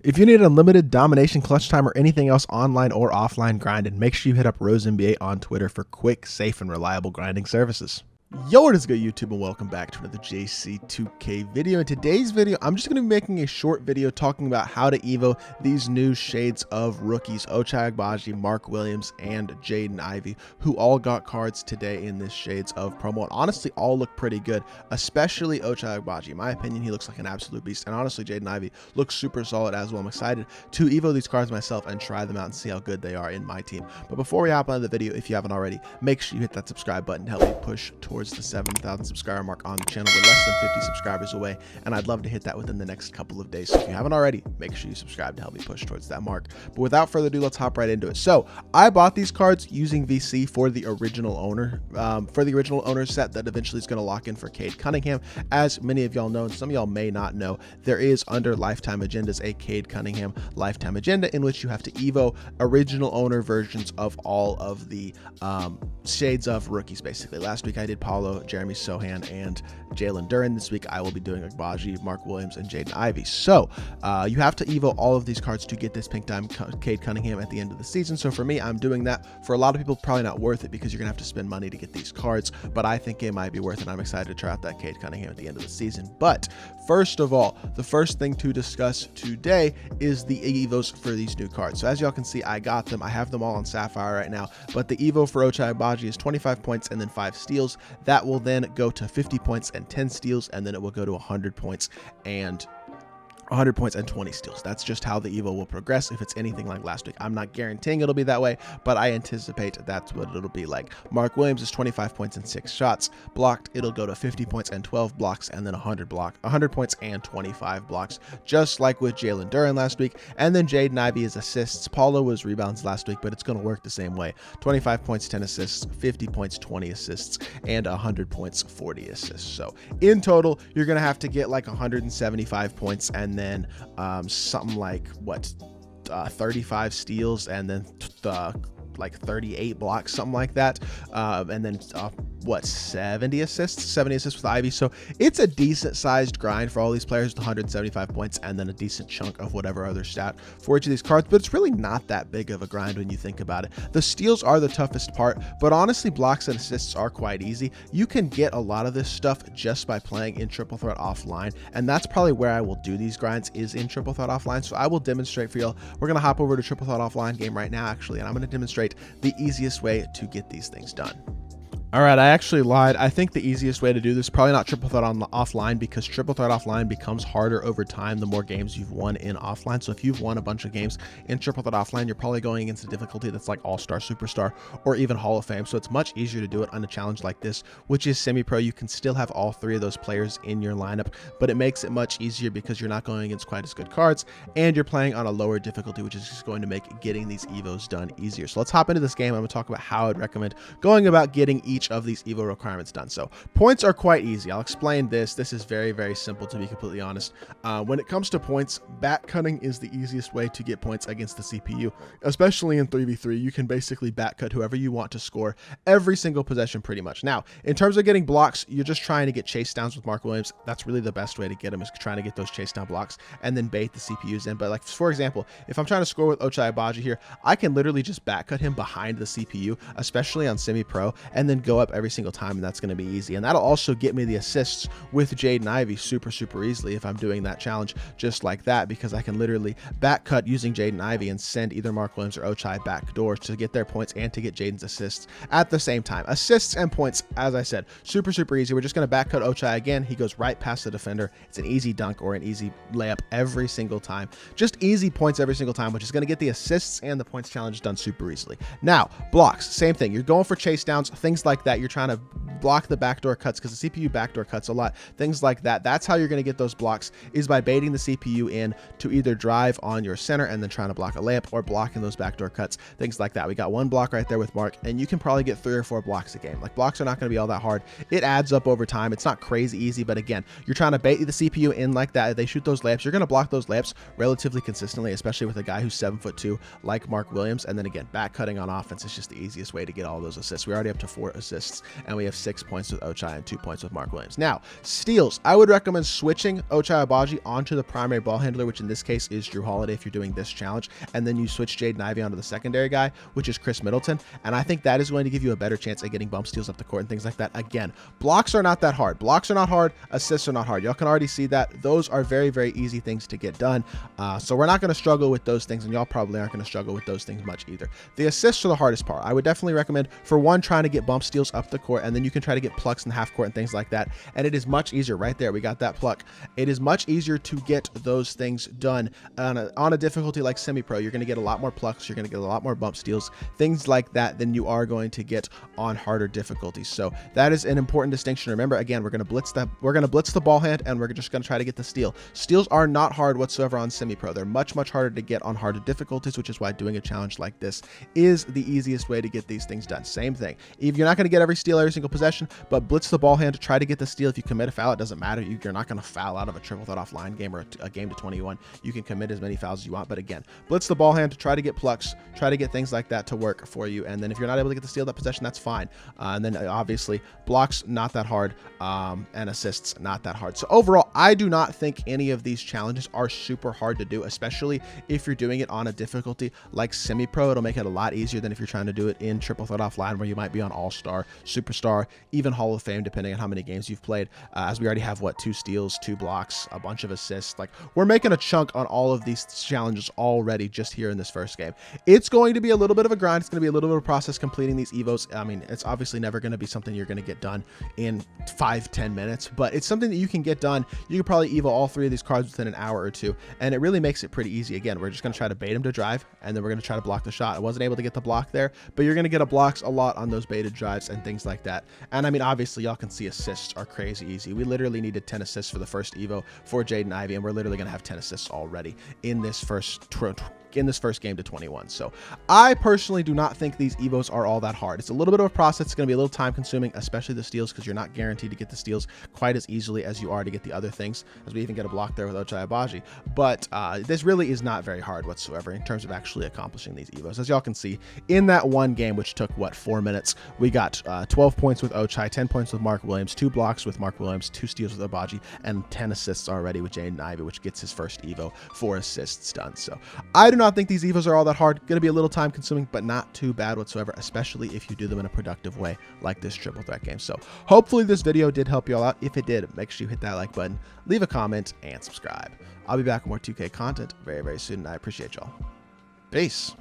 If you need unlimited domination, clutch time, or anything else online or offline grinding, make sure you hit up RoseNBA on Twitter for quick, safe, and reliable grinding services. Yo, what is good, YouTube, and welcome back to another JC2K video. In today's video, I'm just going to be making a short video talking about how to EVO these new shades of rookies, Ochai Agbaji, Mark Williams, and Jaden Ivey, who all got cards today in this shades of promo, and honestly all look pretty good, especially Ochai Agbaji. In my opinion, he looks like an absolute beast, and honestly Jaden Ivey looks super solid as well. I'm excited to EVO these cards myself and try them out and see how good they are in my team. But before we hop on the video, if you haven't already, make sure you hit that subscribe button to help me push towards the 7,000 subscriber mark on the channel. We're less than 50 subscribers away, and I'd love to hit that within the next couple of days. So if you haven't already, make sure you subscribe to help me push towards that mark. But without further ado, let's hop right into it. So I bought these cards using VC for the original owner, set that eventually is going to lock in for Cade Cunningham. As many of y'all know, and some of y'all may not know, there is under Lifetime Agendas a Cade Cunningham Lifetime Agenda in which you have to EVO original owner versions of all of the shades of rookies. Basically, last week I did Paulo, Jeremy Sohan, and Jalen Duren. This week I will be doing Agbaji, Mark Williams, and Jaden Ivey. So you have to EVO all of these cards to get this Pink Diamond Cade Cunningham at the end of the season. So for me, I'm doing that. For a lot of people, probably not worth it because you're gonna have to spend money to get these cards, but I think it might be worth it. I'm excited to try out that Cade Cunningham at the end of the season. But first of all, the first thing to discuss today is the EVOs for these new cards. So as y'all can see, I got them. I have them all on Sapphire right now, but the EVO for Ochai Agbaji is 25 points and then 5 steals. That will then go to 50 points and 10 steals, and then it will go to 100 points and 20 steals. That's just how the EVO will progress if it's anything like last week. I'm not guaranteeing it'll be that way, but I anticipate that's what it'll be like. Mark Williams is 25 points and 6 shots. Blocked, it'll go to 50 points and 12 blocks, and then 100 points and 25 blocks, just like with Jalen Duren last week. And then Jaden Ivey is assists. Paulo was rebounds last week, but it's going to work the same way. 25 points, 10 assists, 50 points, 20 assists, and 100 points, 40 assists. So in total, you're going to have to get like 175 points and then something like 35 steals and then like 38 blocks, something like that, and then 70 assists with Ivy. So it's a decent sized grind for all these players with 175 points and then a decent chunk of whatever other stat for each of these cards, but it's really not that big of a grind when you think about it. The steals are the toughest part, but honestly blocks and assists are quite easy. You can get a lot of this stuff just by playing in Triple Threat offline, and that's probably where I will do these grinds, is in Triple Threat offline. So I will demonstrate for y'all. We're gonna hop over to Triple Threat offline game right now actually, and I'm gonna demonstrate the easiest way to get these things done. All right, I actually lied. I think the easiest way to do this, probably not Triple Threat on the offline, because Triple Threat offline becomes harder over time the more games you've won in offline. So if you've won a bunch of games in Triple Threat offline, you're probably going against a difficulty that's like All-Star, Superstar, or even Hall of Fame. So it's much easier to do it on a challenge like this, which is semi-pro. You can still have all 3 of those players in your lineup, but it makes it much easier because you're not going against quite as good cards, and you're playing on a lower difficulty, which is just going to make getting these EVOs done easier. So let's hop into this game. I'm gonna talk about how I'd recommend going about getting each of these EVO requirements done. So points are quite easy. I'll explain this. This is very, very simple, to be completely honest. When it comes to points, back cutting is the easiest way to get points against the CPU, especially in 3v3. You can basically back cut whoever you want to score every single possession pretty much. Now, in terms of getting blocks, you're just trying to get chase downs with Mark Williams. That's really the best way to get them, is trying to get those chase down blocks and then bait the CPUs in. But like, for example, if I'm trying to score with Ochai Agbaji here, I can literally just back cut him behind the CPU, especially on semi-pro, and then go up every single time, and that's going to be easy. And that'll also get me the assists with Jaden Ivey super easily if I'm doing that challenge just like that, because I can literally back cut using Jaden Ivey and send either Mark Williams or Ochai back doors to get their points and to get Jaden's assists at the same time. Assists and points, as I said, super easy. We're just going to back cut Ochai again. He goes right past the defender. It's an easy dunk or an easy layup every single time. Just easy points every single time, which is going to get the assists and the points challenge done super easily. Now, blocks, same thing. You're going for chase downs, things like that. You're trying to block the backdoor cuts because the CPU backdoor cuts a lot, things like that. That's how you're going to get those blocks, is by baiting the CPU in to either drive on your center and then trying to block a layup, or blocking those backdoor cuts, things like that. We got 1 block right there with Mark, and you can probably get 3 or 4 blocks a game. Like, blocks are not going to be all that hard. It adds up over time. It's not crazy easy, but again, you're trying to bait the CPU in like that. If they shoot those layups, you're going to block those layups relatively consistently, especially with a guy who's 7'2" like Mark Williams. And then again, back cutting on offense is just the easiest way to get all those assists. We're already up to assists, and we have 6 points with Ochai and 2 points with Mark Williams. Now, steals. I would recommend switching Ochai Agbaji onto the primary ball handler, which in this case is Drew Holiday if you're doing this challenge, and then you switch Jaden Ivey onto the secondary guy, which is Chris Middleton, and I think that is going to give you a better chance at getting bump steals up the court and things like that. Again, blocks are not that hard. Blocks are not hard. Assists are not hard. Y'all can already see that. Those are very, very easy things to get done. So we're not going to struggle with those things, and y'all probably aren't going to struggle with those things much either. The assists are the hardest part. I would definitely recommend, for one, trying to get bump steals up the court, and then you can try to get plucks in the half court and things like that. And it is much easier right there. We got that pluck. It is much easier to get those things done on a difficulty like semi-pro. You're going to get a lot more plucks. You're going to get a lot more bump steals, things like that, than you are going to get on harder difficulties. So that is an important distinction. Remember, again, we're going to blitz the ball hand, and we're just going to try to get the steal. Steals are not hard whatsoever on semi-pro. They're much, much harder to get on harder difficulties, which is why doing a challenge like this is the easiest way to get these things done. Same thing. If you're not going to get every steal every single possession, but blitz the ball hand to try to get the steal. If you commit a foul, it doesn't matter. You're not going to foul out of a triple threat offline game or a game to 21. You can commit as many fouls as you want, but again, blitz the ball hand to try to get plucks, try to get things like that to work for you. And then if you're not able to get the steal that possession, that's fine. And then obviously blocks, not that hard, and assists, not that hard. So overall, I do not think any of these challenges are super hard to do, especially if you're doing it on a difficulty like semi-pro. It'll make it a lot easier than if you're trying to do it in triple threat offline, where you might be on all-star, superstar, even Hall of Fame, depending on how many games you've played. As we already have, what, 2 steals, 2 blocks, a bunch of assists. Like, we're making a chunk on all of these challenges already just here in this first game. It's going to be a little bit of a grind. It's going to be a little bit of a process completing these Evos. I mean, it's obviously never going to be something you're going to get done in 5-10 minutes, but it's something that you can get done. You could probably Evo all 3 of these cards within an hour or 2, and it really makes it pretty easy. Again, we're just going to try to bait him to drive, and then we're going to try to block the shot. I wasn't able to get the block there, but you're going to get a blocks a lot on those baited drives and things like that. And I mean, obviously, y'all can see assists are crazy easy. We literally needed 10 assists for the first Evo for Jaden Ivey, and we're literally going to have 10 assists already in this first game to 21. So I personally do not think these Evos are all that hard. It's a little bit of a process. It's going to be a little time consuming, especially the steals, because you're not guaranteed to get the steals quite as easily as you are to get the other things, as we even get a block there with Ochai Agbaji. But this really is not very hard whatsoever in terms of actually accomplishing these Evos. As y'all can see, in that one game, which took, what, 4 minutes, we got 12 points with Ochai, 10 points with Mark Williams, 2 blocks with Mark Williams, 2 steals with Agbaji, and 10 assists already with Jaden Ivey, which gets his first Evo, 4 assists done. So I do not think these Evos are all that hard. Going to be a little time consuming, but not too bad whatsoever, especially if you do them in a productive way like this triple threat game. So hopefully this video did help you all out. If it did, make sure you hit that like button, leave a comment, and subscribe. I'll be back with more 2K content very, very soon, and I appreciate y'all. Peace.